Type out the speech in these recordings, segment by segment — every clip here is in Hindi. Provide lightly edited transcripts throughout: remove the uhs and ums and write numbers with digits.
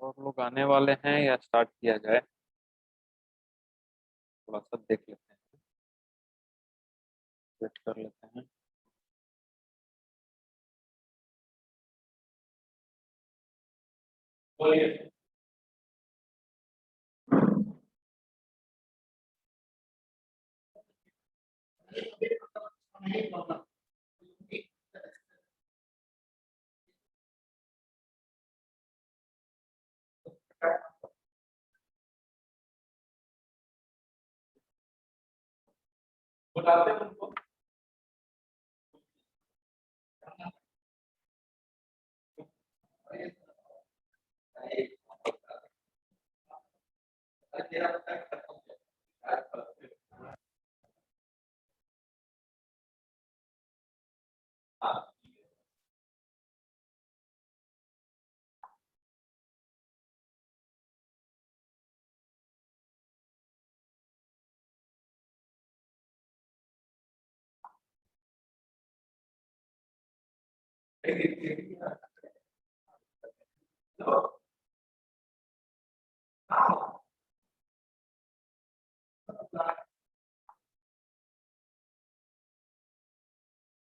और लोग आने वाले हैं या स्टार्ट किया जाए? थोड़ा सा देख लेते हैं, वेट कर लेते हैं। बोलिए। बताते हैं उनको।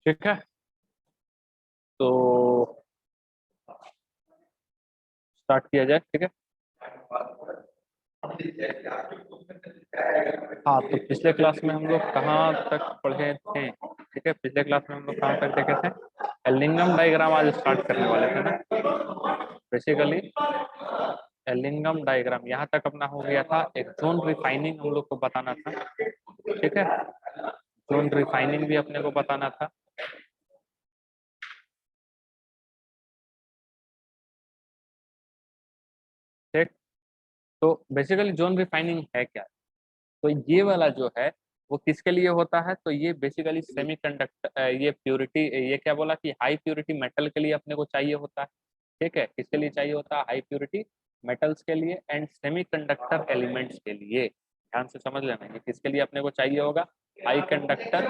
ठीक है, तो स्टार्ट किया जाए। ठीक है। हाँ, तो पिछले क्लास में हम लोग कहाँ तक पढ़े थे? ठीक है, पिछले क्लास में हम लोग कहाँ तक देखे थे? एलिंगम डायग्राम आज स्टार्ट करने वाले थे ना। बेसिकली एलिंगम डायग्राम यहाँ तक अपना हो गया था। एक जोन रिफाइनिंग हम लोग को बताना था। ठीक है, जोन रिफाइनिंग भी अपने को बताना था। ठीक, तो बेसिकली जोन रिफाइनिंग है क्या? तो ये वाला जो है वो किसके लिए होता है? तो ये बेसिकली सेमीकंडक्टर, ये प्योरिटी, ये क्या बोला कि हाई प्योरिटी मेटल के लिए अपने को चाहिए होता है। ठीक है, किसके लिए चाहिए होता है? हाई प्योरिटी मेटल्स के लिए एंड सेमीकंडक्टर एलिमेंट्स के लिए। ध्यान से समझ लेना, ये किसके लिए अपने को चाहिए होगा? High conductor,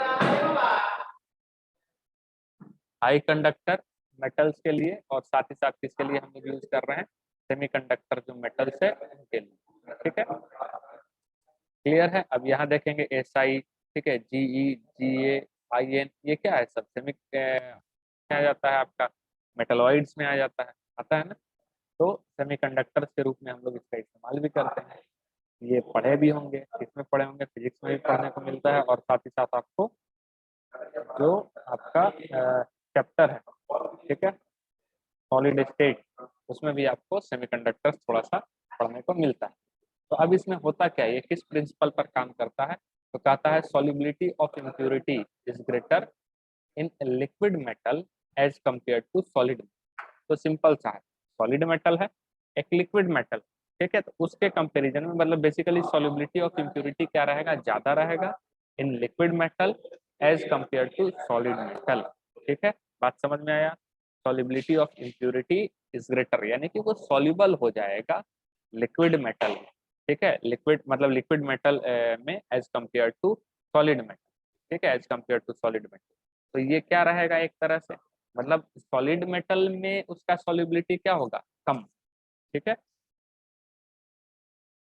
high conductor metals के लिए, और साथ ही साथ किसके लिए हम लोग यूज कर रहे हैं? सेमीकंडक्टर जो मेटल्स है उनके लिए। ठीक है, क्लियर है? अब यहाँ देखेंगे एस आई, ठीक है, जीई, जीए, आई एन, ये क्या है? सब सेमी में आ जाता है आपका, मेटलॉइड्स में आ जाता है, आता है ना। तो सेमीकंडक्टर्स के रूप में हम लोग इसका इस्तेमाल भी करते हैं। ये पढ़े भी होंगे, किसमें पढ़े होंगे? फिजिक्स में भी पढ़ने को मिलता है, और साथ ही साथ आपको जो आपका चैप्टर है, ठीक है, सॉलिड स्टेट, उसमें भी आपको सेमीकंडक्टर्स थोड़ा सा पढ़ने को मिलता है। तो अब इसमें होता क्या है, ये किस प्रिंसिपल पर काम करता है? तो कहता है solubility of impurity is greater in liquid metal as compare to solid. तो सिंपल सा है, सॉलिड मेटल है, एक लिक्विड मेटल, ठीक है, तो उसके कंपैरिजन में मतलब बेसिकली सॉलिबिलिटी ऑफ इम्प्योरिटी क्या रहेगा? ज्यादा रहेगा in liquid metal as compare to solid metal. ठीक है, बात समझ में आया? Solubility of impurity is greater, यानी कि वो सॉल्युबल हो जाएगा लिक्विड मेटल में। ठीक है, लिक्विड मतलब लिक्विड मेटल में as compare to solid metal. ठीक है, as compare to solid metal. तो ये क्या रहेगा एक तरह से, मतलब सॉलिड मेटल में उसका सॉल्युबिलिटी क्या होगा? कम। ठीक है,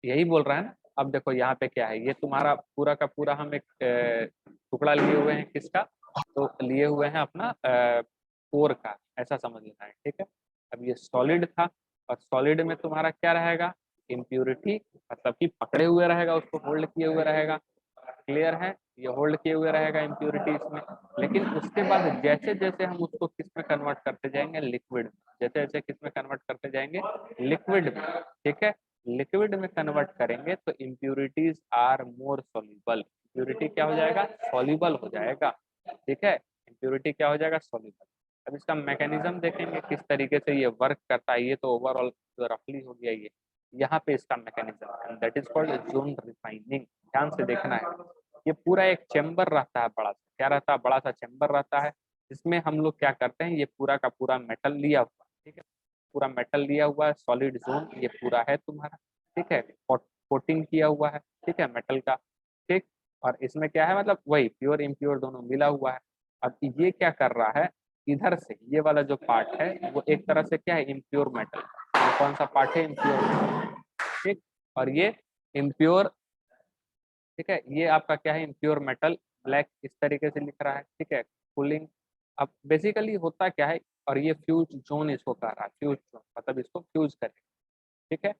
यही बोल रहा है ना। अब देखो यहाँ पे क्या है, ये तुम्हारा पूरा का पूरा हम एक टुकड़ा लिए हुए हैं, किसका? तो लिए हुए हैं अपना कोर का, ऐसा समझ लेना है। ठीक है, अब ये सॉलिड था, और सॉलिड में तुम्हारा क्या रहेगा? इम्प्योरिटी, मतलब कि पकड़े हुए रहेगा, उसको होल्ड किए हुए रहेगा। क्लियर है? ये होल्ड किए हुए रहेगा इम्प्योरिटी इसमें। लेकिन उसके बाद जैसे जैसे हम उसको किस में कन्वर्ट करते जाएंगे? लिक्विड में। जैसे जैसे किस में कन्वर्ट करते जाएंगे? लिक्विड में। ठीक है, लिक्विड में कन्वर्ट करेंगे तो impurities are more soluble. Impurity क्या हो जाएगा? सॉल्युबल हो जाएगा। ठीक है, इम्प्योरिटी क्या हो जाएगा? सॉल्युबल। अब इसका मैकेनिज्म देखेंगे किस तरीके से ये वर्क करता है। ये तो ओवरऑल रफली हो गया ये, यहाँ पे इसका mechanism and that is called zone refining. ध्यान से देखना है, ये पूरा एक चेम्बर रहता है बड़ा सा। क्या रहता है? बड़ा सा चेम्बर रहता है, जिसमें हम लोग क्या करते हैं, ये पूरा का पूरा मेटल लिया हुआ, ठीक है, पूरा मेटल लिया हुआ है, सॉलिड जोन ये पूरा है तुम्हारा। ठीक है, कोटिंग किया हुआ है, ठीक है, मेटल का। ठीक, और इसमें क्या है, मतलब वही प्योर इम्प्योर दोनों मिला हुआ है। अब ये क्या कर रहा है, इधर से ये वाला जो पार्ट है वो एक तरह से क्या है? इम्प्योर मेटल, कौन सा पार्ट है, इम्प्योर, ठीक। और ये इम्प्योर, ठीक है, ये आपका क्या है, इम्प्योर मेटल ब्लैक, इस तरीके से लिख रहा है, ठीक है। कूलिंग, अब बेसिकली होता क्या है, और ये फ्यूज जोन इसको कह रहा है, फ्यूज जोन मतलब इसको फ्यूज करेगा, ठीक है।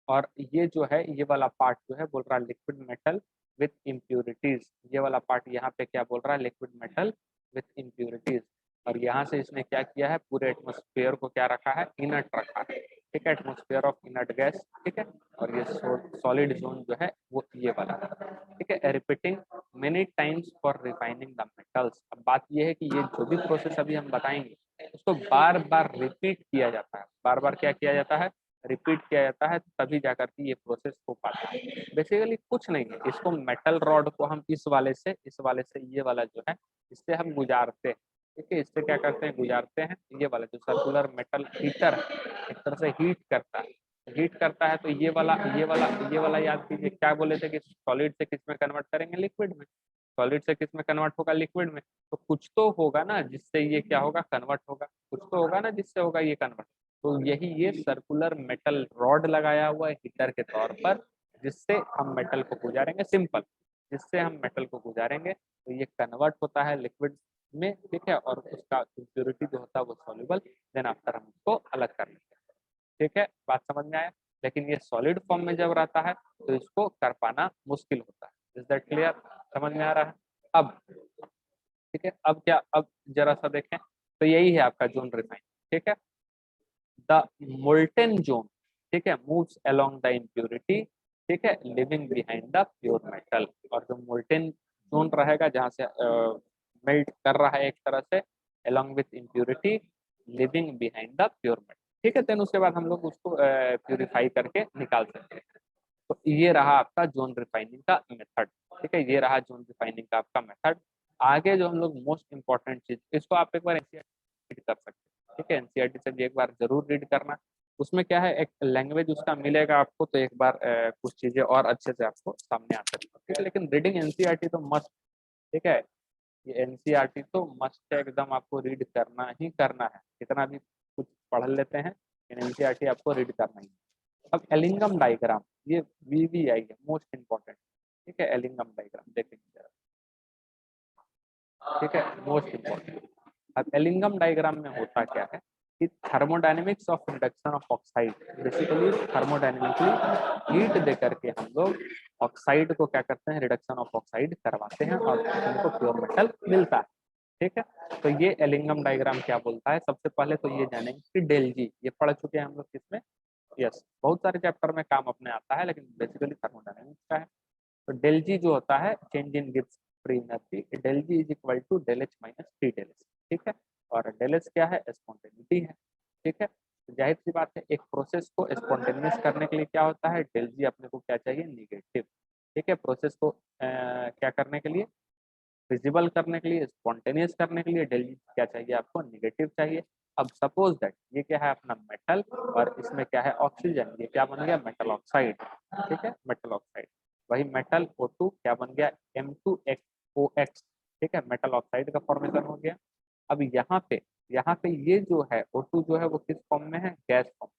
और ये जो है, ये वाला पार्ट जो है बोल रहा है लिक्विड मेटल विथ इम्प्योरिटीज, ये वाला पार्ट यहाँ पे क्या बोल रहा है, लिक्विड मेटल विथ इम्प्योरिटीज। और यहाँ से इसने क्या किया है, पूरे एटमोस्फेयर को क्या रखा है, इनर्ट रखा है, ठीक है, एटमोस्फेयर ऑफ इनर्ट गैस, ठीक है। और ये सॉलिड जोन जो है वो ये वाला है, ठीक है। Repeating many times for refining the metals. अब बात ये है कि ये जो भी प्रोसेस अभी हम बताएंगे उसको बार बार रिपीट किया जाता है, बार बार क्या किया जाता है, रिपीट किया जाता है, तभी जाकर के ये प्रोसेस हो पाता है। बेसिकली कुछ नहीं है, इसको मेटल रॉड को हम इस वाले से ये वाला जो है इससे हम गुजारते हैं, ठीक है। इससे क्या करते हैं, गुजारते हैं, ये वाला जो सर्कुलर मेटल हीटर है एक तरह से हीट करता है, हीट करता है। तो ये वाला याद कीजिए, क्या बोले थे कि सॉलिड से किस में कन्वर्ट करेंगे, लिक्विड में। सॉलिड से किस में कन्वर्ट होगा, लिक्विड में। तो कुछ तो होगा ना जिससे ये क्या होगा, कन्वर्ट होगा, कुछ तो होगा ना जिससे होगा ये कन्वर्ट। तो यही ये सर्कुलर मेटल रॉड लगाया हुआ है हीटर के तौर पर, जिससे हम मेटल को गुजारेंगे, सिंपल, जिससे हम मेटल को गुजारेंगे तो ये कन्वर्ट होता है लिक्विड में, ठीक है। और उसका इम्प्योरिटी जो होता है वो सॉल्युबल, देन आफ्टर हम उसको अलग कर लेंगे, ठीक है। बात समझ में आया। लेकिन ये सॉलिड फॉर्म में जब रहता है तो इसको कर पाना मुश्किल होता है। इज दैट क्लियर, समझ में आ रहा है। अब ठीक है, अब क्या, अब जरा सा देखें, तो यही है आपका जोन रिफाइन, ठीक है। द मोल्टेन जोन, ठीक है, मूव्स अलोंग द इम्प्योरिटी, ठीक है, living behind the pure metal. और जो मोल्टेन जोन रहेगा जहां से मेल्ट कर रहा है एक तरह से along with impurity, living behind the pure metal, ठीक है। देन उसके बाद हम लोग उसको प्यूरिफाई करके निकाल सकते हैं। तो ये रहा आपका जोन रिफाइनिंग का मेथड, ठीक है, ये रहा जोन रिफाइनिंग का आपका मेथड। आगे जो हम लोग मोस्ट इंपॉर्टेंट चीज, इसको आप एक बार एनसीईआरटी रीड कर सकते हैं, ठीक है, एनसीईआरटी से भी एक बार जरूर रीड करना। उसमें क्या है, एक लैंग्वेज उसका मिलेगा आपको, तो एक बार कुछ चीजें और अच्छे से आपको सामने आ सकती है, ठीक है। लेकिन रीडिंग एनसीईआरटी तो मस्ट, ठीक है, ये एनसीईआरटी तो मस्ट है, एकदम आपको रीड करना ही करना है, कितना भी कुछ पढ़ लेते हैं, एनसीईआरटी आपको रीड करना ही है। अब एलिंगम डायग्राम, ये वीवीआई है, मोस्ट इंपॉर्टेंट, ठीक है। एलिंगम डायग्राम देखेंगे जरा, ठीक है, मोस्ट इंपॉर्टेंट। अब एलिंगम डायग्राम में होता क्या है कि thermodynamics of reduction of oxide, basically thermodynamically heat दे करके हम लोग ऑक्साइड को क्या करते हैं, रिडक्शन ऑफ ऑक्साइड करवाते हैं और हमको प्योर मेटल मिलता है, ठीक है। तो ये एलिंगम डायग्राम क्या बोलता है, सबसे पहले तो ये जानेंगे कि डेल जी, ये पढ़ चुके हैं हम लोग किसमें, यस, बहुत सारे चैप्टर में काम अपने आता है, लेकिन बेसिकली थर्मोडायनेमिक्स का है। तो डेल जी जो होता है, change in Gibbs free energy, del G is equal to del H minus T del H, ठीक है। और डेल एच क्या है, स्पॉन्टेनिटी है, ठीक है। तो जाहिर सी बात है, एक प्रोसेस को स्पॉन्टेनियस करने के लिए क्या होता है, डेल जी अपने को क्या चाहिए, निगेटिव, ठीक है। प्रोसेस को क्या करने के लिए, विजिबल करने के लिए, स्पॉन्टेनियस करने के लिए डेल जी क्या चाहिए आपको, निगेटिव चाहिए। अब सपोज दैट ये क्या है अपना मेटल, और इसमें क्या है ऑक्सीजन, ये क्या बन गया, मेटल ऑक्साइड, ठीक है, मेटल ऑक्साइड। वही मेटल O2 क्या बन गया, M2OX, ठीक है, मेटल ऑक्साइड का फॉर्मेशन हो गया। अब यहाँ पे ये जो है O2 जो है वो किस फॉर्म में है, गैस फॉर्म,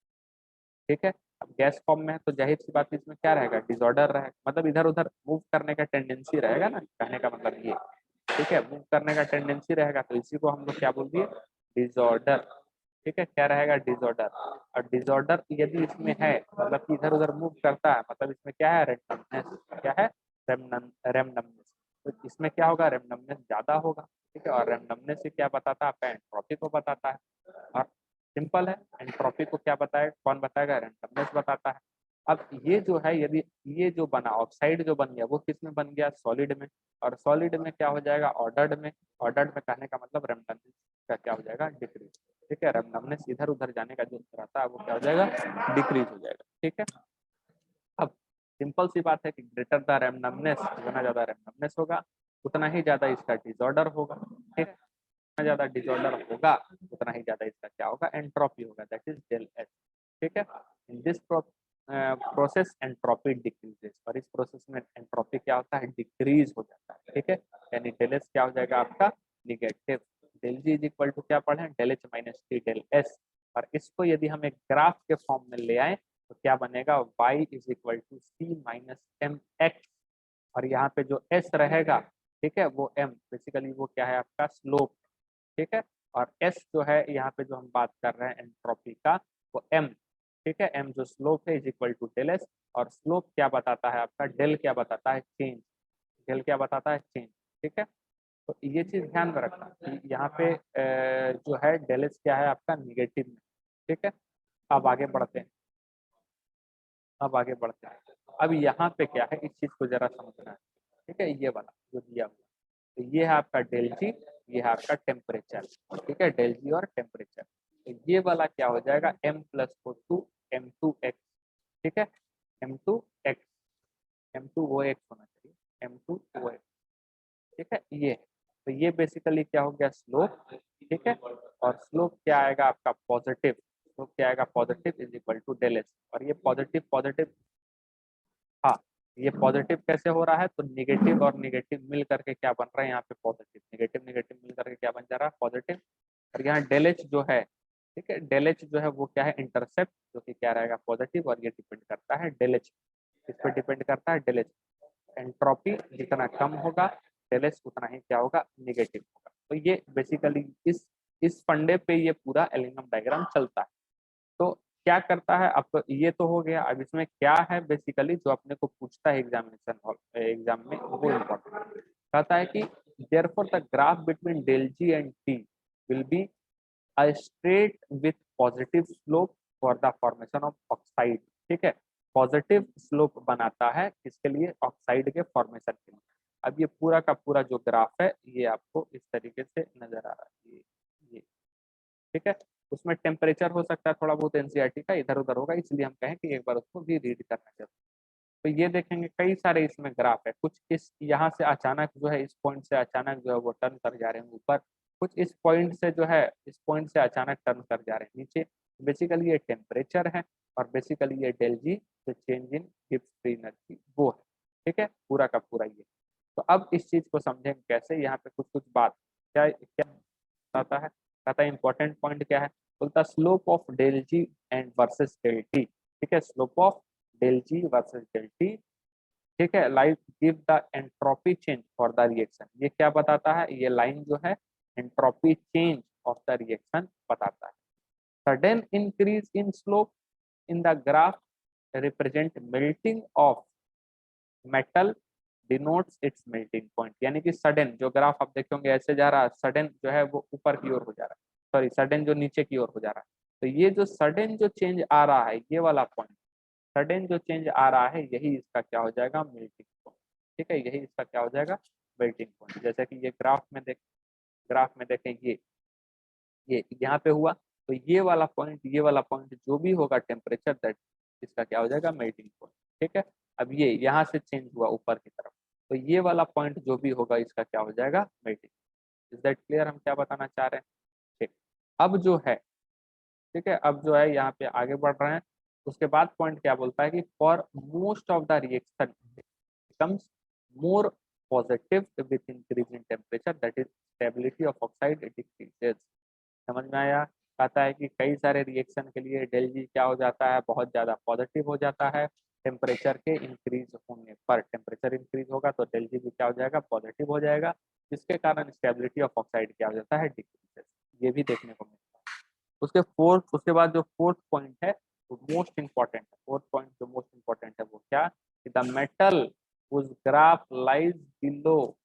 ठीक है। अब गैस फॉर्म में है तो जाहिर सी बात है इसमें क्या रहेगा, डिसऑर्डर रहेगा, मतलब इधर उधर मूव करने का टेंडेंसी रहेगा ना, कहने का मतलब ये, ठीक है, मूव करने का टेंडेंसी रहेगा, तो इसी को हम लोग क्या बोल दिए, डिसऑर्डर, ठीक है, क्या रहेगा, डिसऑर्डर। और डिसऑर्डर यदि इसमें है, मतलब कि इधर उधर मूव करता है, मतलब इसमें क्या है, रेमनमनेस, क्या है, रेमनमनेस। तो इसमें क्या होगा, रेमनमनेस ज्यादा होगा, ठीक है। और रेमनमनेस से क्या बताता है, आपका एंट्रोपी को बताता है। और सिंपल है, एंट्रोपी को क्या बताएगा, कौन बताएगा, रेमनमनेस बताता है। अब ये जो है, यदि ये जो बना ऑक्साइड जो बन गया वो किस में बन गया, सॉलिड में। और सॉलिड में क्या हो जाएगा, ऑर्डर्ड में। ऑर्डर्ड में कहने का मतलब रेमनमनेस का क्या हो जाएगा, डिक्रीज, ठीक है। रेमनमनेस इधर उधर जाने का जो रहता है वो क्या हो जाएगा, डिक्रीज हो जाएगा, ठीक है। अब सिंपल सी बात है कि ग्रेटर द रेमनमनेस, जितना ज्यादा रेमनमनेस होगा उतना ही ज्यादा इसका डिसऑर्डर होगा, ठीक है। जितना ज्यादा डिसऑर्डर होगा उतना ही ज्यादा इसका क्या होगा, एंट्रोपी होगा, दैट इज डेल एच, ठीक है। In this process entropy decreases, और इस प्रोसेस में एंट्रोपी क्या होता है, डिक्रीज हो जाता है, ठीक है। यानी डेल एच क्या हो जाएगा आपका, negative. Del G is equal to क्या पढ़े, del H minus T del S. और इसको यदि हम एक ग्राफ के फॉर्म में ले आए तो क्या बनेगा, y is equal to C minus M X, और यहाँ पे जो s रहेगा, ठीक है, वो m, बेसिकली वो क्या है आपका स्लोप, ठीक है, और s जो है यहाँ पे जो हम बात कर रहे हैं एंट्रोपी का, वो m, ठीक है, m जो स्लोप है is equal to del S, और स्लोप क्या बताता है आपका, डेल क्या बताता है, चेंज, डेल क्या बताता है, चेंज, ठीक है। तो ये चीज ध्यान में रखना कि यहाँ पे जो है डेल एस क्या है आपका निगेटिव में, ठीक है। अब आगे बढ़ते हैं, अब आगे बढ़ते हैं, अब यहाँ पे क्या है, इस चीज को जरा समझना है, ठीक है, ये वाला जो दिया हुआ, तो ये है आपका डेल जी, ये है आपका टेम्परेचर, ठीक है, डेल जी और टेम्परेचर, तो ये वाला क्या हो जाएगा, m plus O two M two X, ठीक है, M two X, M two O X होना चाहिए, एम टू ओ एक्स, ठीक है, ये तो ये बेसिकली क्या हो गया, स्लोप, ठीक है, और स्लोप क्या आएगा आपका पॉजिटिव, स्लोप क्या आएगा positive is equal to del S, और ये पॉजिटिव पॉजिटिव, हाँ, ये पॉजिटिव कैसे हो रहा है, तो निगेटिव और निगेटिव मिल करके क्या बन रहा है यहाँ पे पॉजिटिव, निगेटिव निगेटिव मिल करके क्या बन जा रहा है पॉजिटिव, और यहाँ डेल एच जो है, ठीक है, डेल एच जो है वो क्या है इंटरसेप्ट, जो कि क्या रहेगा पॉजिटिव, और ये डिपेंड करता है डेल एच, इस पर डिपेंड करता है डेल एच, एंट्रोपी जितना कम होगा डेल एच उतना ही क्या होगा, निगेटिव होगा। तो ये बेसिकली इस फंडे पे ये पूरा एलिनम डायग्राम चलता है। तो क्या करता है, अब ये तो हो गया, अब इसमें क्या है बेसिकली जो अपने को पूछता है एग्जामिनेशन हॉल एग्जाम में, वो इम्पोर्टेंट कहता है कि therefore the graph between del g and t will be a straight with positive slope for the formation of oxide, ठीक है, पॉजिटिव स्लोप बनाता है किसके लिए, ऑक्साइड के फॉर्मेशन के लिए। अब ये पूरा का पूरा जो ग्राफ है ये आपको इस तरीके से नजर आ रहा है, ये ठीक है, उसमें टेम्परेचर हो सकता है थोड़ा बहुत एनसीईआरटी का इधर उधर होगा, इसलिए हम कहें कि एक बार उसको भी रीड करना चाहिए। तो ये देखेंगे कई सारे इसमें ग्राफ है, कुछ इस यहाँ से अचानक जो है, इस पॉइंट से अचानक जो है वो टर्न कर जा रहे हैं ऊपर, कुछ इस पॉइंट से जो है, इस पॉइंट से अचानक टर्न कर जा रहे हैं नीचे, बेसिकली ये टेम्परेचर है, और बेसिकली ये डेल जी जो change in Gibbs free energy वो है, ठीक है, पूरा का पूरा ये। तो अब इस चीज को समझेंगे कैसे, यहाँ पे कुछ कुछ बात क्या क्या आता है, कहता है इंपॉर्टेंट पॉइंट क्या है, बोलता slope of del G and versus del T, ठीक है, slope of del G versus del T, ठीक है, like give the entropy change for the reaction, ये क्या बताता है, ये लाइन जो है entropy change of the reaction बताता है। Sudden increase in slope in the graph represent melting of metal denotes its melting point, यानी कि सडन जो ग्राफ आप देखेंगे ऐसे जा रहा है, सडन जो है वो ऊपर की ओर हो जा रहा है, सॉरी सडन जो नीचे की ओर हो जा रहा है, तो ये जो सडन जो चेंज आ रहा है ये वाला पॉइंट, सडन जो चेंज आ रहा है यही इसका क्या हो जाएगा, मेल्टिंग पॉइंट, ठीक है, यही इसका क्या हो जाएगा, मेल्टिंग पॉइंट। जैसे कि ये ग्राफ में देखें ये यहाँ पे हुआ, तो ये वाला पॉइंट जो भी होगा टेम्परेचर दैट इसका क्या हो जाएगा, मेल्टिंग पॉइंट, ठीक है। अब ये यहाँ से चेंज हुआ ऊपर की तरफ, तो ये वाला पॉइंट जो भी होगा इसका क्या हो जाएगा, मेल्टिंग। इज दैट क्लियर, हम क्या बताना चाह रहे हैं, ठीक। अब जो है, ठीक है, अब जो है यहाँ पे आगे बढ़ रहे हैं, उसके बाद पॉइंट क्या बोलता है कि for most of the reaction becomes more positive with increase in temperature, that is stability of oxide decreases। समझ में आया, कहता है कि कई सारे रिएक्शन के लिए डेल जी क्या हो जाता है, बहुत ज्यादा पॉजिटिव हो जाता है, टेम्परेचर के इंक्रीज होने पर, टेम्परेचर इंक्रीज होगा तो डेल जी भी क्या हो जाएगा, पॉजिटिव हो जाएगा, जिसके कारण स्टेबिलिटी ऑफ ऑक्साइड क्या हो जाता है, डिक्रीजेस। ये भी देखने को मिलता है। उसके बाद जो फोर्थ पॉइंट है वो मोस्ट इंपॉर्टेंट है, फोर्थ पॉइंट जो मोस्ट इंपॉर्टेंट है वो क्या, द मेटल उस ग्राफ लाइज बिलो,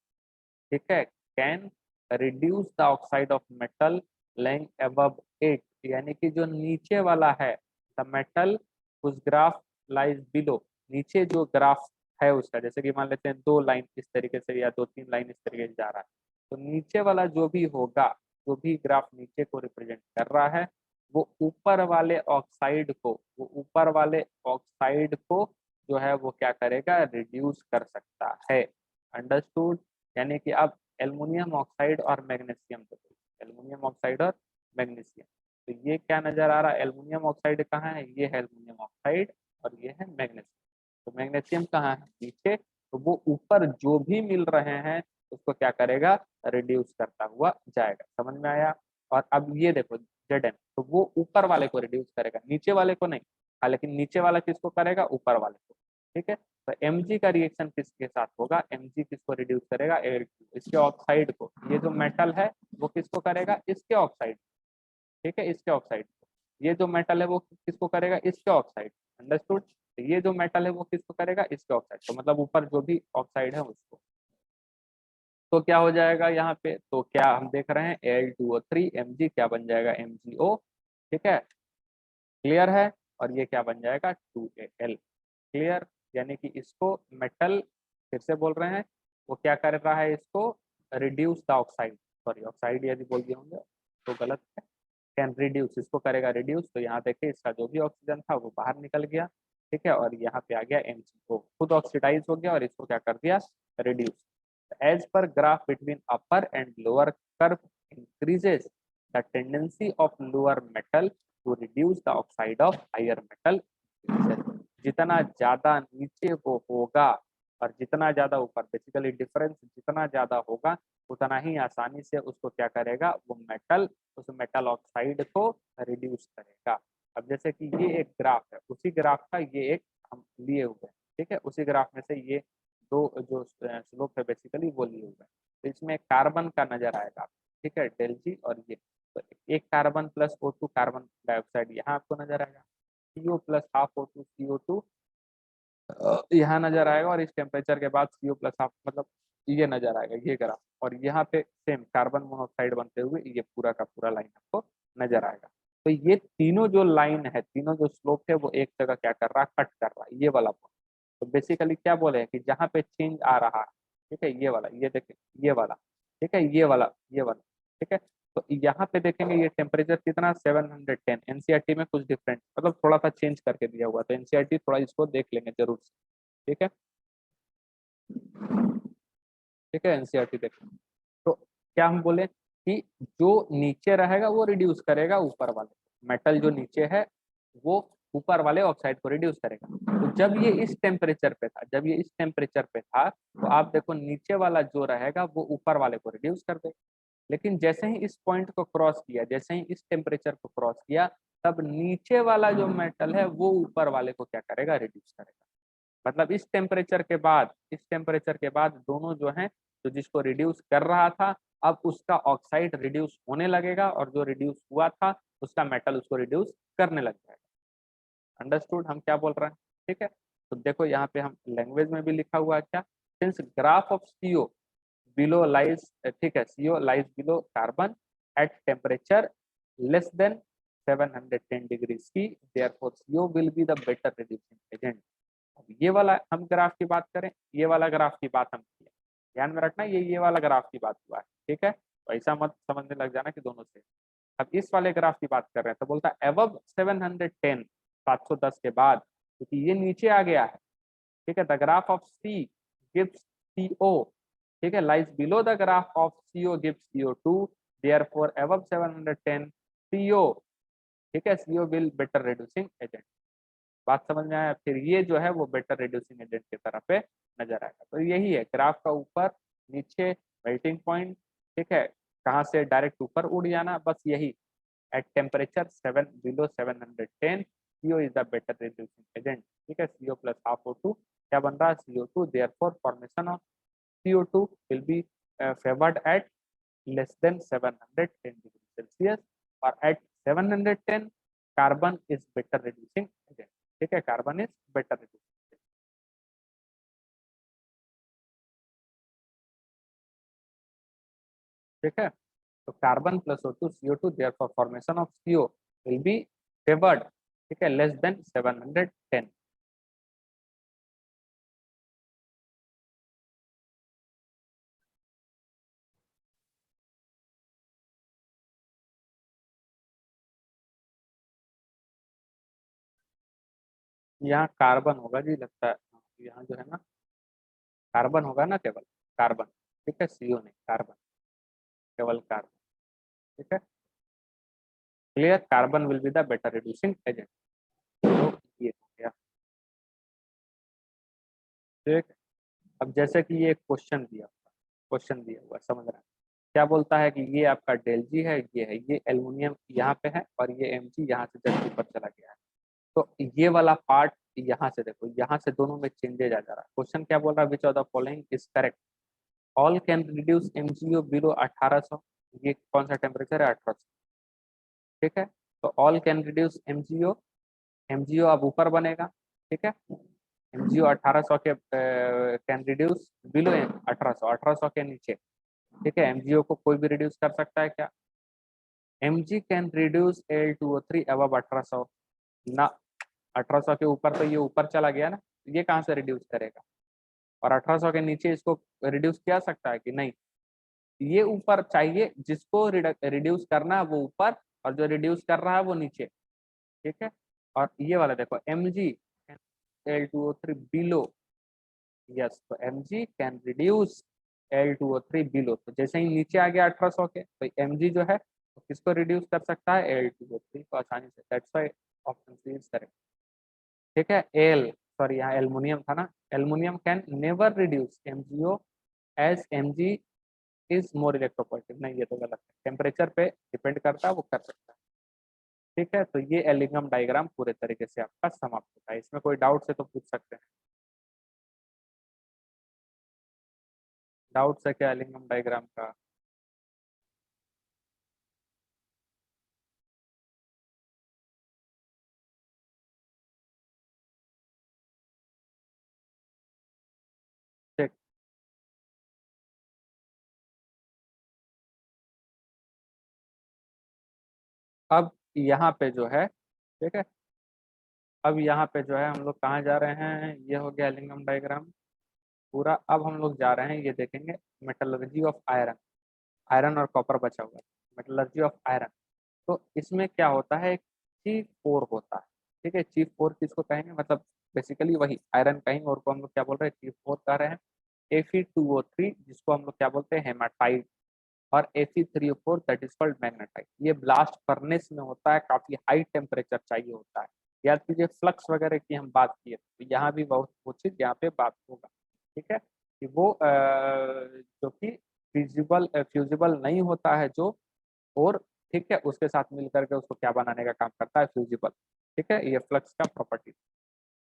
ठीक है, can reduce the oxide of metal laying above it, यानी कि जो नीचे वाला है, द मेटल उस ग्राफ लाइज बिलो, नीचे जो ग्राफ है उसका, जैसे कि मान लेते हैं दो लाइन इस तरीके से या दो तीन लाइन इस तरीके से जा रहा है, तो नीचे वाला जो भी होगा, जो भी ग्राफ नीचे को रिप्रेजेंट कर रहा है, वो ऊपर वाले ऑक्साइड को जो है वो क्या करेगा, रिड्यूस कर सकता है। अंडरस्टूड, यानी कि अब एल्युमिनियम ऑक्साइड और मैग्नीशियम, एल्युमिनियम ऑक्साइड और मैग्नीशियम, तो ये क्या नजर आ रहा है, एल्युमिनियम ऑक्साइड कहाँ है, ये है एल्युमिनियम ऑक्साइड, और ये है मैग्नीशियम। तो मैग्नीशियम कहाँ है, नीचे, तो वो ऊपर जो भी मिल रहे हैं उसको क्या करेगा, रिड्यूस करता हुआ जाएगा। समझ में आया। और अब ये देखो, Zn, तो वो ऊपर वाले को रिड्यूस करेगा, नीचे वाले को नहीं। हाँ, लेकिन नीचे वाला किसको करेगा? ऊपर वाले को। ठीक है, तो Mg का रिएक्शन किसके साथ होगा? Mg किसको रिड्यूस करेगा? Al2, इसके ऑक्साइड को। ये जो मेटल है वो किसको करेगा? इसके ऑक्साइड। ठीक है, इसके ऑक्साइड को। ये जो मेटल है वो किसको करेगा? इसके ऑक्साइड। अंडरस्टूड? ये जो मेटल है वो किसको करेगा? इसके ऑक्साइड। तो मतलब ऊपर जो भी ऑक्साइड है उसको। तो क्या हो जाएगा यहाँ पे? तो क्या हम देख रहे हैं Al2O3, Mg क्या बन जाएगा? MgO। ठीक है, क्लियर है? और ये क्या बन जाएगा? 2Al। क्लियर? यानी कि इसको मेटल, फिर से बोल रहे हैं, वो क्या कर रहा है? इसको reduce the oxide, sorry oxide यदि बोल दिए होंगे तो गलत है, कैन रिड्यूस, इसको करेगा रिड्यूस। तो यहाँ देखिए इसका जो भी ऑक्सीजन था वो बाहर निकल गया। ठीक है, और यहाँ पे आ गया MgO, खुद ऑक्सीडाइज हो गया और इसको क्या कर दिया? Reduce. As per graph between upper and lower curve increases the tendency of lower metal to reduce the oxide of higher metal. जितना ज्यादा नीचे वो होगा और जितना ज्यादा ऊपर, बेसिकली डिफरेंस जितना ज्यादा होगा उतना ही आसानी से उसको क्या करेगा? वो मेटल, उस मेटल ऑक्साइड को रिड्यूस करेगा। अब जैसे कि ये एक ग्राफ है, उसी ग्राफ का ये एक हम लिए हुए हैं। ठीक है, उसी ग्राफ में से ये दो जो स्लोप है बेसिकली वो लिए हुए हैं। तो इसमें कार्बन का नजर आएगा। ठीक है, डेल जी, और ये तो एक carbon plus O2 carbon dioxide यहाँ आपको नजर आएगा, CO plus half O2 CO2 यहाँ नजर आएगा, और इस टेम्परेचर के बाद CO प्लस हाफ, मतलब ये नजर आएगा, ये ग्राफ। और यहाँ पे सेम कार्बन मोनोऑक्साइड बनते हुए ये पूरा का पूरा लाइन आपको नजर आएगा। तो ये तीनों जो लाइन है, तीनों जो स्लोप है, वो एक जगह क्या कर रहा है? कट कर रहा है, ये वाला पॉइंट। तो बेसिकली क्या बोले हैं कि जहाँ पे चेंज आ रहा है, ठीक है, ये वाला, ये देखें, ये वाला, ठीक है, ये वाला, ये वाला। ठीक है, तो यहाँ पे देखेंगे ये टेम्परेचर कितना? 710। एनसीईआरटी में कुछ डिफरेंट, मतलब थोड़ा सा चेंज करके दिया हुआ, तो एनसीईआरटी थोड़ा इसको देख लेंगे जरूर से। ठीक है, ठीक है, एनसीईआरटी देखें। तो क्या हम बोले कि जो नीचे रहेगा वो रिड्यूस करेगा ऊपर वाले, मेटल जो नीचे है वो ऊपर वाले ऑक्साइड को रिड्यूस करेगा। तो जब ये इस टेम्परेचर पे था, जब ये इस टेम्परेचर पे था, तो आप देखो नीचे वाला जो रहेगा वो ऊपर वाले को रिड्यूस कर देगा। लेकिन जैसे ही इस पॉइंट को क्रॉस किया, जैसे ही इस टेम्परेचर को क्रॉस किया, तब नीचे वाला जो मेटल है वो ऊपर वाले को क्या करेगा? रिड्यूस करेगा। मतलब इस टेम्परेचर के बाद, इस टेम्परेचर के बाद दोनों जो हैं, तो जिसको रिड्यूस कर रहा था, अब उसका ऑक्साइड रिड्यूस होने लगेगा, और जो रिड्यूस हुआ था उसका मेटल उसको रिड्यूस करने लग जाएगा। अंडरस्टूड हम क्या बोल रहे हैं? ठीक है, तो देखो यहाँ पे हम लैंग्वेज में भी लिखा हुआ है क्या? Since graph of CO below lies, ठीक है, CO lies below carbon at temperature less than 710 degree C, therefore CO will be the better reducing agent। अब ये वाला हम ग्राफ की बात करें, ये वाला ग्राफ की बात हम किए, ध्यान में रखना ये वाला ग्राफ की बात हुआ है। ठीक है, तो ऐसा मत समझने लग जाना कि दोनों से। अब इस वाले ग्राफ की बात कर रहे हैं, तो बोलता है एबव 710, 710 के बाद, क्योंकि ये नीचे आ गया है। ठीक है, the graph of C gives CO, ठीक है, lies below the graph of CO gives CO2, therefore above 710 CO, ठीक है, CO will better reducing agent। बात समझ में आया? फिर ये जो है वो बेटर रिड्यूसिंग एजेंट की तरफ पे नजर आएगा। तो यही है ग्राफ का ऊपर नीचे मेल्टिंग पॉइंट। ठीक है, कहाँ से डायरेक्ट ऊपर उड़ जाना, बस यही। At temperature 7 below 710 CO is the better reducing agent. ठीक है, CO प्लस हाफ O2 क्या बन रहा है? CO2, therefore formation of CO2 will be favoured at less than 710 degree Celsius, और at 710 carbon is better reducing agent. ठीक है, कार्बन इज बेटर रिड्यूसिंग। ठीक है, तो carbon plus O2 CO2, therefore formation of CO will be favoured, ठीक है, लेस देन 710। यहाँ कार्बन होगा जी, लगता है यहाँ जो है ना कार्बन होगा ना, केवल कार्बन। ठीक है, CO नहीं, कार्बन, केवल कार्बन। ठीक है, clear? Carbon will be the better reducing agent. तो ये हो गया। ठीक, अब जैसे कि ये क्वेश्चन दिया हुआ, क्वेश्चन दिया हुआ, समझ रहे हैं? क्या बोलता है कि ये आपका डेल जी है, ये एल्युमिनियम यहाँ पे है और ये एम जी यहाँ से जस्ट ऊपर चला गया है। तो ये वाला पार्ट यहाँ से देखो, यहाँ से दोनों में चेंजेज आ जा रहा है। क्वेश्चन क्या बोल रहा है, which of the following is correct, all can reduce MgO below 1800। ये कौन सा टेम्परेचर है, 1800, ठीक है। तो all can reduce MgO, MgO अब ऊपर बनेगा, ठीक है। एमजीओ 1800 के कैन रिड्यूस बिलो 1800, 1800 के नीचे, ठीक है। एमजीओ को कोई भी रिड्यूस कर सकता है क्या, MG can reduce Al2O3 above 1800 ना, 1800 के ऊपर तो ये ऊपर चला गया ना, ये कहाँ से रिड्यूस करेगा, और 1800 के नीचे इसको रिड्यूस किया सकता है कि नहीं, ये ऊपर चाहिए, जिसको रिड्यूस करना है वो ऊपर, और जो रिड्यूस कर रहा है वो नीचे, ठीक है। और ये वाला देखो Mg Al2O3 बिलो, यस, तो Mg can reduce Al2O3 below, तो जैसे ही नीचे आ गया 1800 के, तो Mg जो है तो किसको रिड्यूस कर सकता है, Al2O3 को आसानी से, that's why option C is correct, ठीक है। एल, सॉरी यहाँ एल्युमिनियम था ना, aluminium can never reduce MgO as Mg is more electropositive, नहीं ये तो गलत है, टेम्परेचर पे डिपेंड करता है, वो कर सकता है, ठीक है। तो ये एलिंगम डायग्राम पूरे तरीके से आपका समाप्त होता है। इसमें कोई डाउट है तो पूछ सकते हैं, डाउट है क्या एलिंगम डायग्राम का। ठीक, अब यहाँ पे जो है, ठीक है, अब यहाँ पे जो है हम लोग कहाँ जा रहे हैं, ये हो गया एलिंगम डायग्राम पूरा। अब हम लोग जा रहे हैं, ये देखेंगे मेटलर्जी ऑफ आयरन, आयरन और कॉपर बचा हुआ है, मेटलर्जी ऑफ आयरन। तो इसमें क्या होता है, चीफ फोर होता है, ठीक है। चीफ फोर किसको कहेंगे, मतलब बेसिकली वही आयरन कहेंगे, और को हम लोग क्या बोल रहे हैं, चीफ फोर कह रहे हैं। Fe2O3 जिसको हम लोग क्या बोलते हैं, हेमाटाइट, और Fe3O4 that is called magnetite. ये ब्लास्ट फर्नेस में होता है, काफी हाई टेम्परेचर चाहिए होता है। याद कीजिए फ्लक्स वगैरह की हम बात किए, तो यहाँ भी बहुत वो चीज यहाँ पे बात होगा, ठीक है, कि वो जो कि फ्यूजिबल नहीं होता है जो, और ठीक है, उसके साथ मिल करके उसको क्या बनाने का काम करता है, फ्यूजिबल, ठीक है, ये फ्लक्स का प्रॉपर्टी।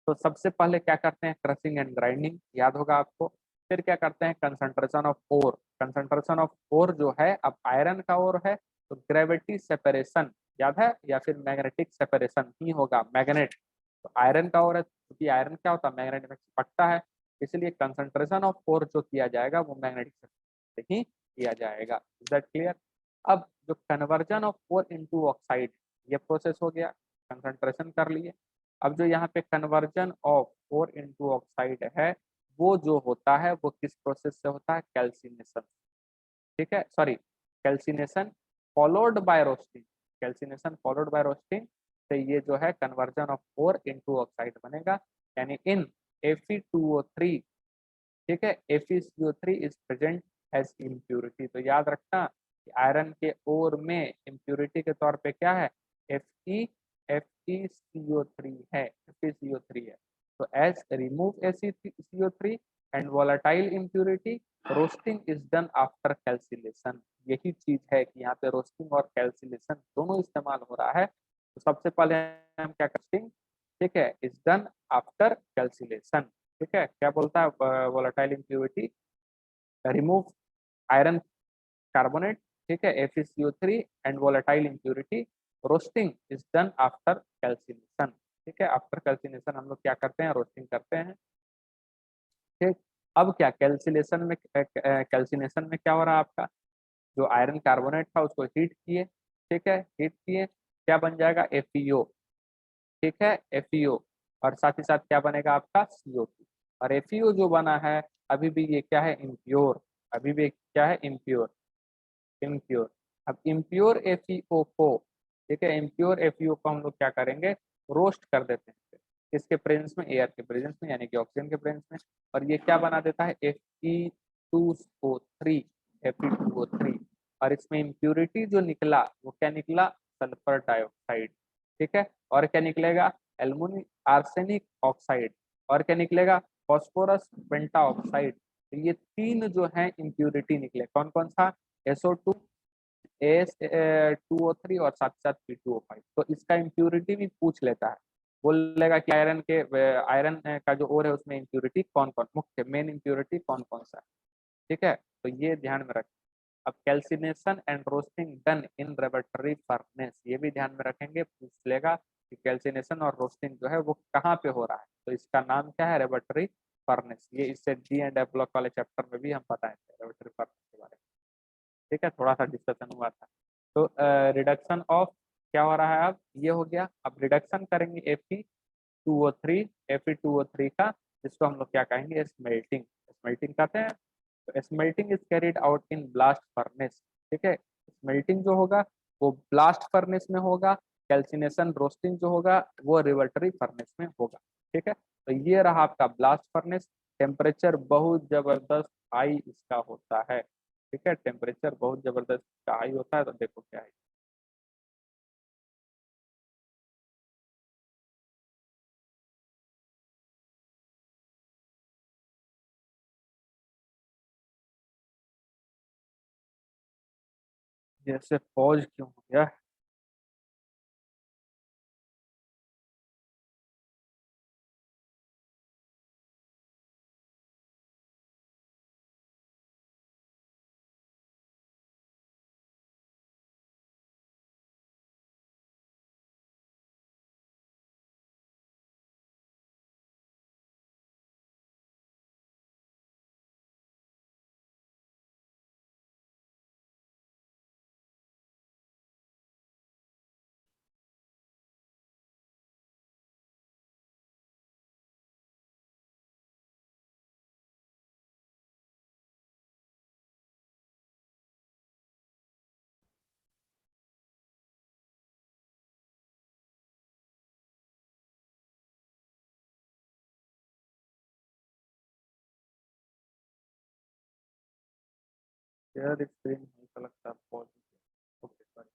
तो सबसे पहले क्या करते हैं, क्रशिंग एंड ग्राइंडिंग, याद होगा आपको। फिर क्या करते हैं, concentration of ore, concentration of ore जो है, अब आयरन का ओर है तो ग्रेविटी सेपरेशन, याद है, या फिर मैग्नेटिक सेपरेशन ही होगा, मैग्नेट। तो आयरन का ओर है, क्योंकि आयरन क्या होता है, मैग्नेट में चिपकता है, इसलिए कंसंट्रेशन ऑफ ओर जो किया जाएगा वो मैग्नेटिक से ही किया जाएगा। Is that clear. अब जो conversion of ore into oxide, ये प्रोसेस हो गया, कंसंट्रेशन कर लिए। अब जो यहाँ पे conversion of ore into oxide है, वो जो होता है वो किस प्रोसेस से होता है, कैल्सिनेशन, ठीक है, sorry, calcination followed by roasting, calcination followed by roasting से ये जो है conversion of ore into oxide बनेगा, यानी इन Fe2O3, ठीक है, FeCO3 is present as impurity. तो याद रखना कि आयरन के ओर में इम्प्यूरिटी के तौर पे क्या है, FeCO3 है, FeCO3 है। तो as remove FeCO3 and volatile impurity, roasting is done after calcination. यही चीज है कि यहाँ पे रोस्टिंग और कैल्सिलेशन दोनों इस्तेमाल हो रहा है। तो सबसे पहले हम क्या करते हैं, ठीक है, इज डन आफ्टर कैल्सिलेशन, ठीक है। क्या बोलता है, volatile impurity remove iron carbonate, ठीक है, FeCO3 and volatile impurity, roasting is done after calcination, ठीक है। आफ्टर कैल्सिनेशन हम लोग क्या करते हैं, रोस्टिंग करते हैं, ठीक। अब क्या कैल्सिलेशन में, कैल्सिनेशन में क्या हो रहा है आपका, जो आयरन कार्बोनेट था उसको हीट किए, ठीक है, हीट किए, क्या बन जाएगा, FeO, ठीक है, FeO, और साथ ही साथ क्या बनेगा आपका, CO2। और FeO जो बना है, अभी भी ये क्या है, इम्प्योर, अभी भी क्या है, इम्प्योर, इम्प्योर। अब इम्प्योर FeO को, ठीक है, इम्प्योर FeO को हम लोग क्या करेंगे, रोस्ट कर देते हैं, किसके प्रेजेंस में, एयर के प्रेजेंस में, यानी कि ऑक्सीजन के प्रेजेंस में, और ये क्या बना देता है, Fe2O3, Fe2O3। और इसमें इम्प्योरिटी जो निकला वो क्या निकला, सल्फर डाइऑक्साइड, ठीक है। और क्या निकलेगा, एल्युमिनियम आर्सेनिक ऑक्साइड, और क्या निकलेगा, फॉस्फोरस पेंटा ऑक्साइड। तो ये तीन जो है इम्प्यूरिटी निकले, कौन कौन सा, SO2, AS2O3 और साथ साथ P2O5। तो इसका इम्प्यूरिटी भी पूछ लेता है, बोलेगा कि आयरन का जो ओर है उसमें इम्प्यूरिटी कौन कौन, मुख्य मेन इम्प्यूरिटी कौन कौन सा है। ठीक है, तो ये ध्यान में रखें। अब calcination and roasting done in laboratory furnace, ये भी ध्यान में रखेंगे, पूछ लेगा कि कैल्सिनेशन और रोस्टिंग जो है वो कहाँ पे हो रहा है, तो इसका नाम क्या है, लेबोरेटरी फर्नेस। ये इससे डी एंड एफ ब्लॉक वाले चैप्टर में भी हम बताएंगे लेबोरेटरी फर्नेस के बारे में। ठीक है, थोड़ा सा डिस्कशन हुआ था। तो रिडक्शन ऑफ क्या हो रहा है, अब ये हो गया। अब रिडक्शन करेंगे Fe2O3, Fe2O3 का, जिसको हम लोग क्या कहेंगे, स्मेल्टिंग। स्मेल्टिंग कहते हैं। तो smelting is carried out in blast furnace. ठीक है, स्मेल्टिंग जो होगा वो ब्लास्ट फर्नेस में होगा, कैल्सिनेशन रोस्टिंग जो होगा वो रिवर्टरी फर्नेस में होगा। ठीक है, तो ये रहा आपका ब्लास्ट फर्नेस। टेम्परेचर बहुत जबरदस्त हाई इसका होता है। ठीक है, टेम्परेचर बहुत जबरदस्त हाई होता है। तो देखो क्या है, जैसे फौज क्यों हो गया। शेयर स्क्रीन नहीं लगता फौज। Okay sorry.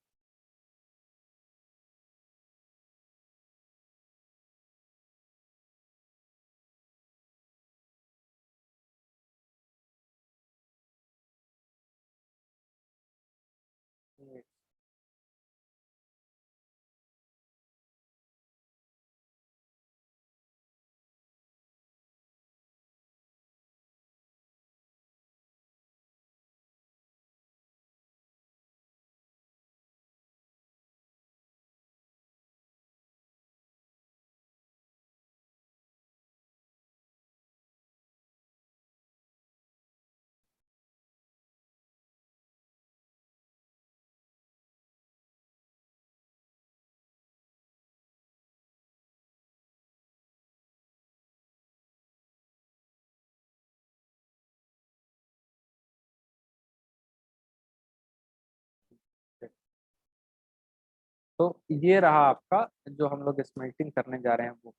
तो ये रहा आपका जो हम लोग स्मेल्टिंग करने जा रहे हैं वो।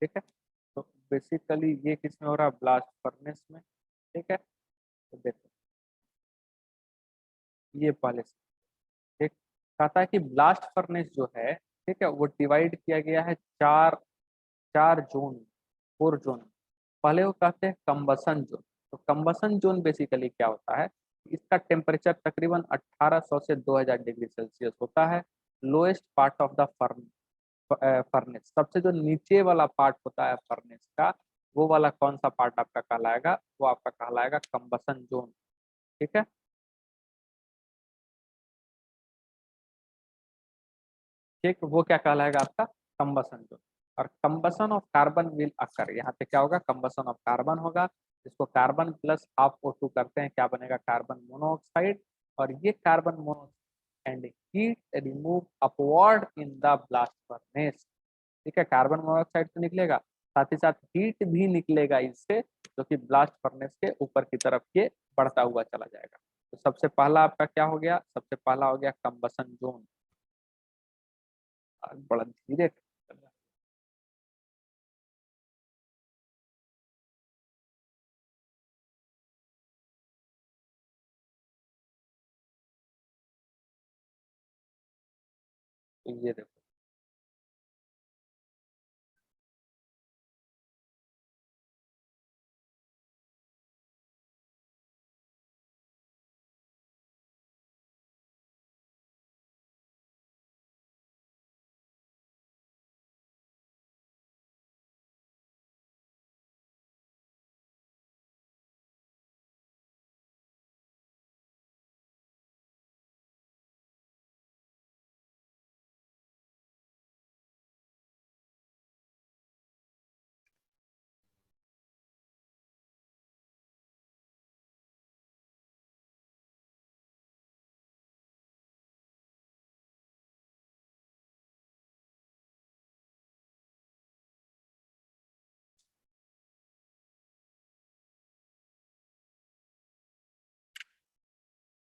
ठीक है, तो बेसिकली ये किस में हो रहा है, ब्लास्ट फर्नेस में। ठीक है, तो देखो ये पहले से एक कहता है कि ब्लास्ट फर्नेस जो है, ठीक है, वो डिवाइड किया गया है चार चार जोन, 4 जोन। पहले वो कहते हैं कंबसन जोन। तो कंबसन जोन बेसिकली क्या होता है, इसका टेम्परेचर तकरीबन 1800 से 2000 डिग्री सेल्सियस होता है। Lowest part of the furnace, सबसे जो नीचे वाला पार्ट होता है फर्नेस का, वो वाला कौन सा पार्ट आपका कहलाएगा, वो आपका कहलाएगा कंबसन जोन। ठीक है, ठीक, वो क्या कहलाएगा आपका, कंबसन जोन। और combustion of carbon will occur, यहाँ पे क्या होगा, कंबसन ऑफ कार्बन होगा, जिसको कार्बन प्लस हाफ O2 करते हैं, क्या बनेगा, कार्बन मोनोऑक्साइड। और ये carbon monoxide and heat remove upward in the blast furnace. ठीक है, कार्बन मोनोऑक्साइड तो निकलेगा, साथ ही साथ हीट भी निकलेगा इससे, जो कि ब्लास्ट फर्नेस के ऊपर की तरफ ये बढ़ता हुआ चला जाएगा। तो सबसे पहला आपका क्या हो गया, सबसे पहला हो गया कंबसन जोन। बड़ा धीरे ये देखो,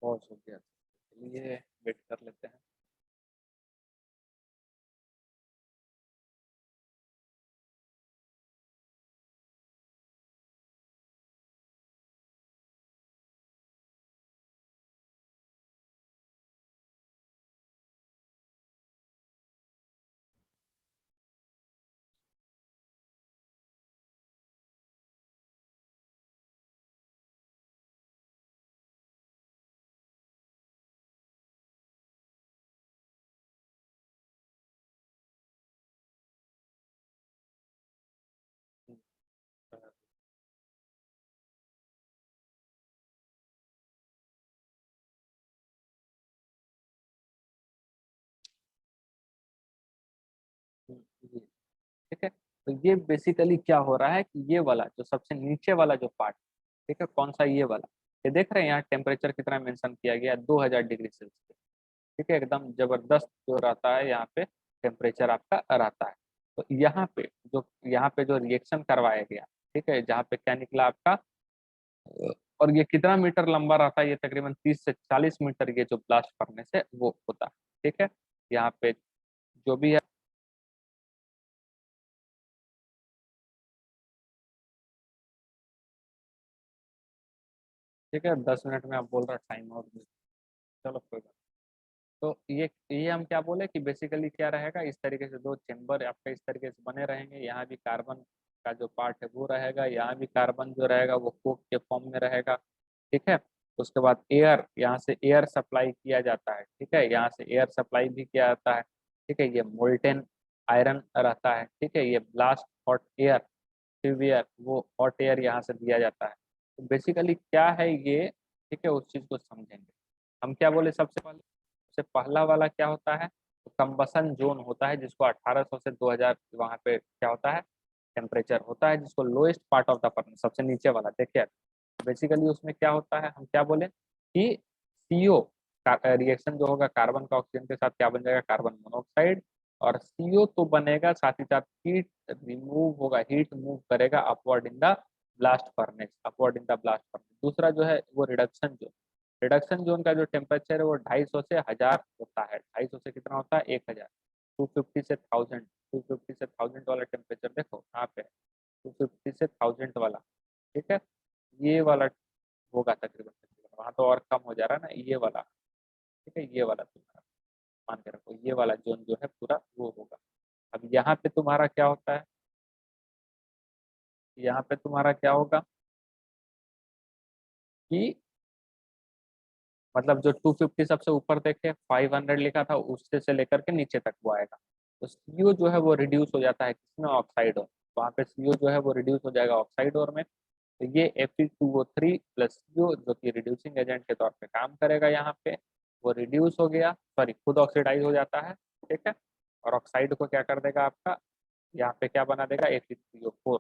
पॉज हो गया, चलिए वेट कर लेते हैं। जी, ठीक है। तो ये बेसिकली क्या हो रहा है कि ये वाला जो सबसे नीचे वाला जो पार्ट, ठीक है, कौन सा, ये वाला, ये देख रहे हैं यहाँ टेम्परेचर कितना मेंशन किया गया है, 2000 डिग्री सेल्सियस। ठीक है, एकदम जबरदस्त जो रहता है यहाँ पे टेम्परेचर आपका रहता है। तो यहाँ पे जो रिएक्शन करवाया गया, ठीक है, जहाँ पे क्या निकला आपका, और ये कितना मीटर लंबा रहता है, ये तकरीबन 30 से 40 मीटर, ये जो ब्लास्ट करने से वो होता है। ठीक है, यहाँ पे जो भी है, ठीक है, 10 मिनट में आप बोल रहे टाइम और भी। चलो कोई बात। तो ये हम क्या बोले कि बेसिकली क्या रहेगा, इस तरीके से दो चेम्बर आपके इस तरीके से बने रहेंगे। यहाँ भी कार्बन का जो पार्ट है वो रहेगा, यहाँ भी कार्बन जो रहेगा वो कोक के फॉर्म में रहेगा। ठीक है, उसके बाद एयर, यहाँ से एयर सप्लाई किया जाता है। ठीक है, यहाँ से एयर सप्लाई भी किया जाता है। ठीक है, ये मोल्टेन आयरन रहता है। ठीक है, ये ब्लास्ट हॉट एयर, ट्यूबियर, वो हॉट एयर यहाँ से दिया जाता है। तो बेसिकली क्या है ये, ठीक है, उस चीज को समझेंगे। हम क्या बोले सबसे पहले, सबसे पहला वाला क्या होता है, तो कंबसन जोन होता है, जिसको 1800 से 2000 वहाँ पे क्या होता है, टेम्परेचर होता है, जिसको lowest part of the furnace, सबसे नीचे वाला देखिए। बेसिकली उसमें क्या होता है, हम क्या बोले कि सीओ रिएक्शन जो होगा कार्बन का ऑक्सीजन के साथ, क्या बन जाएगा, कार्बन मोनोऑक्साइड। और सीओ तो बनेगा, साथ ही साथ हीट रिमूव होगा, हीट मूव करेगा upward in the blast furnace, upward in the blast furnace. दूसरा जो है वो रिडक्शन जोन, रिडक्शन जोन का जो टेम्परेचर है वो 250 से 1000 होता है। 250 से कितना होता है, 1000। 250 से 1000, 250 से 1000 वाला टेम्परेचर देखो यहाँ पे, 250 से 1000 वाला। ठीक है, ये वाला होगा तकरीबन तकरीबन, वहाँ तो और कम हो जा रहा है ना, ये वाला। ठीक है, ये वाला तुम्हारा मान के रखो, ये वाला जोन जो है पूरा वो होगा। अब यहाँ पे तुम्हारा क्या होता है, यहाँ पे तुम्हारा क्या होगा कि मतलब जो 250 सबसे ऊपर देखे, 500 लिखा था, उससे से लेकर के नीचे तक वो आएगा। तो सीओ जो है वो रिड्यूस हो जाता है किसमें, ऑक्साइड और, वहाँ पे सीओ जो है वो रिड्यूस हो जाएगा ऑक्साइड और में। तो ये Fe2O3 प्लस सीओ जो कि रिड्यूसिंग एजेंट के तौर पे काम करेगा यहाँ पे, वो रिड्यूस हो गया, सॉरी खुद ऑक्सीडाइज हो जाता है। ठीक है, और ऑक्साइड को क्या कर देगा आपका, यहाँ पे क्या बना देगा, Fe3O4।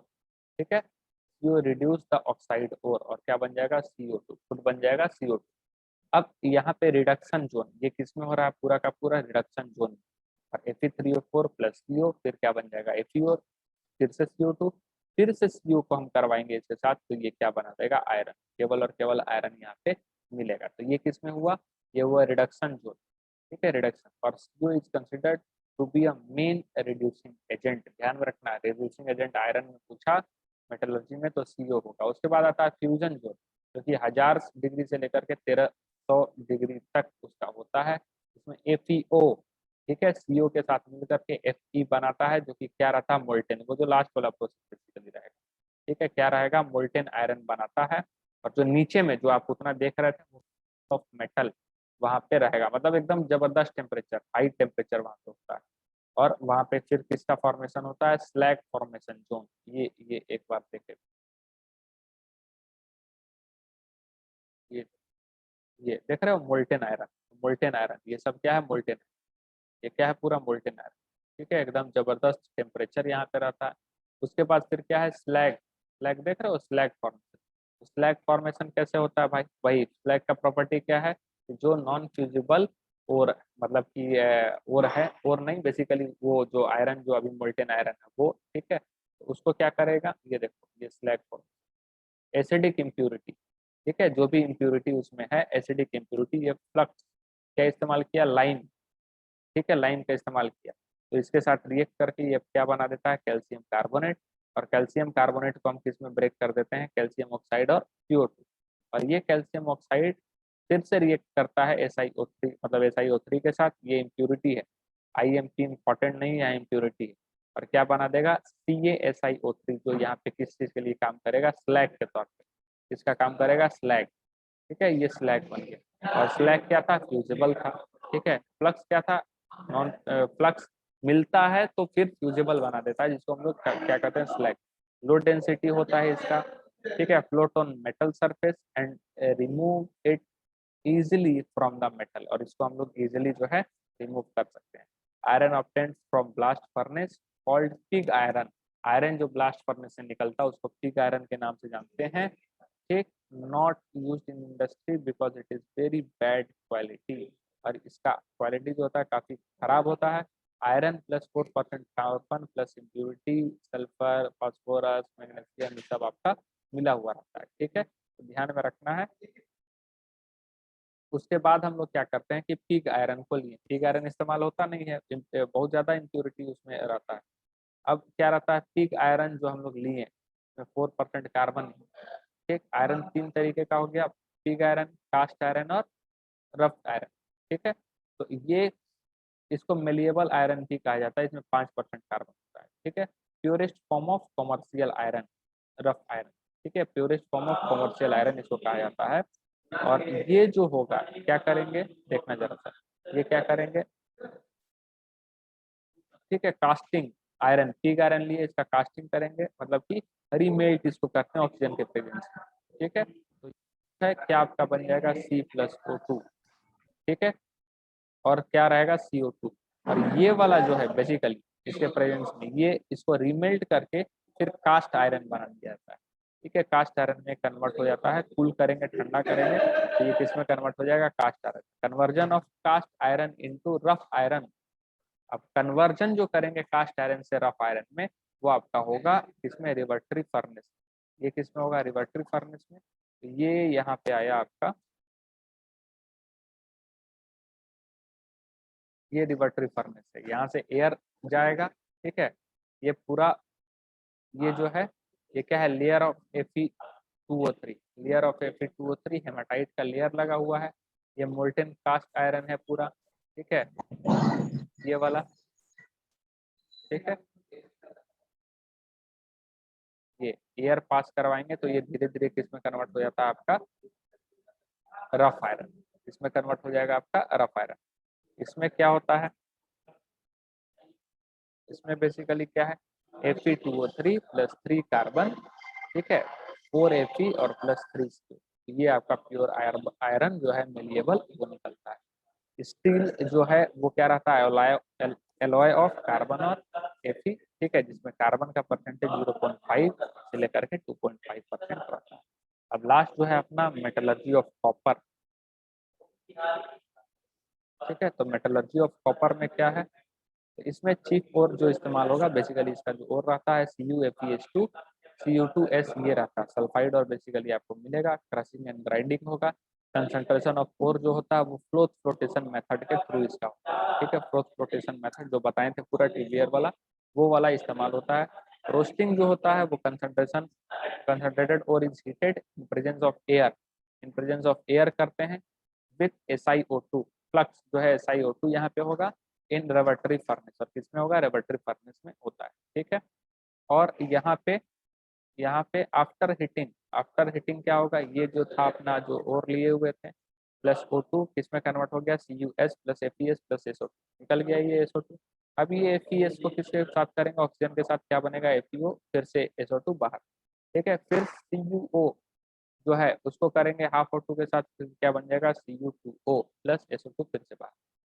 ठीक है, सीओ रिड्यूस द ऑक्साइड और क्या बन जाएगा, CO2, खुद बन जाएगा CO2। अब यहाँ पे रिडक्शन जोन, ये किसमें हो रहा है, पूरा का पूरा रिडक्शन जोन। और Fe3O4 प्लस CO फिर क्या बन जाएगा, FeO, फिर से CO2, फिर से CO को हम करवाएंगे इसके साथ, तो ये क्या बना देगा, आयरन, केवल और केवल आयरन यहाँ पे मिलेगा। तो ये किसमें हुआ, ये हुआ रिडक्शन जोन। ठीक है, रिडक्शन। और CO is considered to be a main reducing agent, ध्यान में रखना, रिड्यूसिंग एजेंट आयरन में पूछा मेटलर्जी में तो CO होगा। उसके बाद आता है फ्यूजन जोन, जो कि 1000 डिग्री से लेकर के 1300 डिग्री तक उसका होता है। इसमें FeO, ठीक है, CO के साथ मिलकर के Fe बनाता है, जो कि क्या रहता है, मोल्टेन, वो जो लास्ट वाला प्रोसेस बेसिकली रहेगा। ठीक है, क्या रहेगा, मोल्टेन आयरन बनाता है। और जो नीचे में जो आप उतना देख रहे थे ऑफ मेटल, वहां पे रहेगा, मतलब एकदम जबरदस्त टेम्परेचर, हाई टेम्परेचर वहां पे होता है। और वहां पे फिर किसका फॉर्मेशन होता है, स्लैग फॉर्मेशन जोन। ये एक बार देखे, ये ये देख रहे हो, मोल्टेन आयरन, मोल्टेन आयरन, ये सब क्या है, मोल्टेन, ये क्या है, पूरा मोल्टेन आयरन। ठीक है, एकदम जबरदस्त टेम्परेचर यहाँ पे रहता है। उसके बाद फिर क्या है, स्लैग, स्लैग देख रहे हो, स्लैग फॉर्मेशन। स्लैग फॉर्मेशन कैसे होता है भाई, वही स्लैग का प्रॉपर्टी क्या है कि जो नॉन फ्यूजिबल और, मतलब कि और है, और नहीं, बेसिकली वो जो आयरन जो अभी मोल्टेन आयरन है वो, ठीक है, तो उसको क्या करेगा, ये देखो, ये स्लैग फॉर्मेशन, एसिडिक इम्प्यूरिटी, ठीक है, जो भी इम्प्योरिटी उसमें है एसिडिक इम्प्योरिटी, ये फ्लक्स क्या इस्तेमाल किया, लाइम, ठीक है, लाइम का इस्तेमाल किया, तो इसके साथ रिएक्ट करके ये क्या बना देता है, कैल्शियम कार्बोनेट। और कैल्शियम कार्बोनेट को हम किस में ब्रेक कर देते हैं, कैल्शियम ऑक्साइड और CO2। और ये कैल्शियम ऑक्साइड फिर से रिएक्ट करता है SiO3, मतलब SiO3 के साथ, ये इम्प्योरिटी है, IMP इंपॉर्टेंट नहीं है, इम्प्योरिटी है। और क्या बना देगा, CaSiO3, जो यहाँ पे किस चीज के लिए काम करेगा, स्लैग के तौर पे, किसका काम करेगा, स्लैग, ठीक है, ये स्लैग बन गया। और स्लैग क्या था, फ्यूजिबल था, ठीक है। फ्लक्स क्या था, नॉन फ्लक्स मिलता है तो फिर फ्यूजिबल बना देता है, जिसको हम लोग क्या कहते हैं, स्लैग। लो डेंसिटी होता है इसका, ठीक है, float on metal surface and remove it easily from the metal, और इसको हम लोग इजिली जो है रिमूव कर सकते हैं। Iron obtained from blast furnace called pig iron, iron जो ब्लास्ट फर्नेस से निकलता है उसको पिग आयरन के नाम से जानते हैं, ठीक। Not used in industry because it is very bad quality, और इसका क्वालिटी जो होता है काफी खराब होता है। Iron plus 4% carbon plus impurity sulphur phosphorus magnesium, ये सब आपका मिला हुआ रहता है, ठीक है, तो ध्यान में रखना है। उसके बाद हम लोग क्या करते हैं कि पिग आयरन को लिए, पिग आयरन इस्तेमाल होता नहीं है, बहुत ज्यादा इम्प्योरिटी उसमें रहता है। अब क्या रहता है, पिग आयरन जो हम लोग लिए 4% कार्बन, ठीक। आयरन तीन तरीके का हो गया, पिग आयरन, कास्ट आयरन और रफ आयरन, ठीक है। तो ये इसको मेलिएबल आयरन भी कहा जाता है, इसमें 5% कार्बन होता है, ठीक है। Purest form of commercial iron, rough iron, ठीक है, purest form of commercial iron इसको कहा जाता है। और ये जो होगा क्या करेंगे, देखना जरा सा, ये क्या करेंगे, ठीक है, कास्टिंग आयरन, पिग आयरन लिए इसका कास्टिंग करेंगे, मतलब कि रीमेल्ट इसको करते हैं ऑक्सीजन के प्रेजेंस में, ठीक है। तो है क्या आपका बन जाएगा C+O2, ठीक है, और क्या रहेगा CO2। और ये वाला जो है बेसिकली इसके प्रेजेंस में ये इसको रीमेल्ट करके फिर कास्ट आयरन बना दिया जाता है, ठीक है, कास्ट आयरन में कन्वर्ट हो जाता है, कूल करेंगे ठंडा करेंगे तो ये किस में कन्वर्ट हो जाएगा, cast iron. Conversion of cast iron into rough iron, अब कन्वर्जन जो करेंगे कास्ट आयरन से रफ आयरन में, वो आपका होगा किसमें, रिवर्टरी फर्नेस। ये किसमें होगा, रिवर्टरी फर्नेस में। तो ये यहाँ पे आया आपका, ये रिवर्टरी फर्नेस है, यहाँ से एयर जाएगा, ठीक है। ये पूरा ये जो है ये क्या है, layer of Fe2O3, layer of Fe2O3 haematite का लेयर लगा हुआ है। ये मोल्टेन कास्ट आयरन है पूरा, ठीक है, ये वाला, ठीक है। ये एयर पास करवाएंगे तो ये धीरे धीरे किस में कन्वर्ट हो जाता है आपका, रफ आयरन, इसमें कन्वर्ट हो जाएगा आपका रफ आयरन। इसमें क्या होता है, इसमें बेसिकली क्या है, Fe2O3 प्लस 3 कार्बन, ठीक है, 4Fe और प्लस 3 ये आपका प्योर आयरन जो है मेलिएबल वो निकलता है। स्टील जो है वो क्या रहता है, एलॉय ऑफ कार्बन और Fe, ठीक है, जिसमें कार्बन का परसेंटेज 0.5 से लेकर के 2.5% रहता है। अब लास्ट जो है अपना मेटलर्जी ऑफ कॉपर, ठीक है, तो मेटलर्जी ऑफ कॉपर में क्या है, तो इसमें चीफ ओर जो इस्तेमाल होगा बेसिकली इसका जो ओर रहता है CuFeH2 Cu2S, ये रहता है सल्फाइड, और बेसिकली आपको मिलेगा, क्रशिंग एंड ग्राइंडिंग होगा। कंसंट्रेशन ऑफ ओर जो होता है वो फ्लोथ फ्लोटेशन मेथड के थ्रू इसका होता है, ठीक है, फ्लोथ फ्लोटेशन मेथड जो बताए थे पूरा टीवीयर वाला, वो वाला इस्तेमाल होता है। रोस्टिंग जो होता है वो कंसंट्रेटेड और is heated in presence of air, in presence of air करते हैं विथ SiO2, फ्लक्स जो है SiO2 यहाँ पे होगा इन रेवर्टरी फर्नेस, और किसमें होगा, रेवर्टरी फर्नेस में होता है, ठीक है। और यहाँ पे आफ्टर हीटिंग क्या होगा, ये जो था अपना जो और लिए हुए थे प्लस O2 किसमें कन्वर्ट हो गया, CuS plus FeS plus SO2, निकल गया ये SO2। अब ये FeS को किसके साथ करेंगे, ऑक्सीजन के साथ, क्या बनेगा, FeO, फिर से SO2 बाहर, ठीक है, फिर CuO जो है उसको करेंगे हाफ O2 के साथ, फिर क्या बन जाएगा, Cu2O प्लस SO2 फिर से बाहर,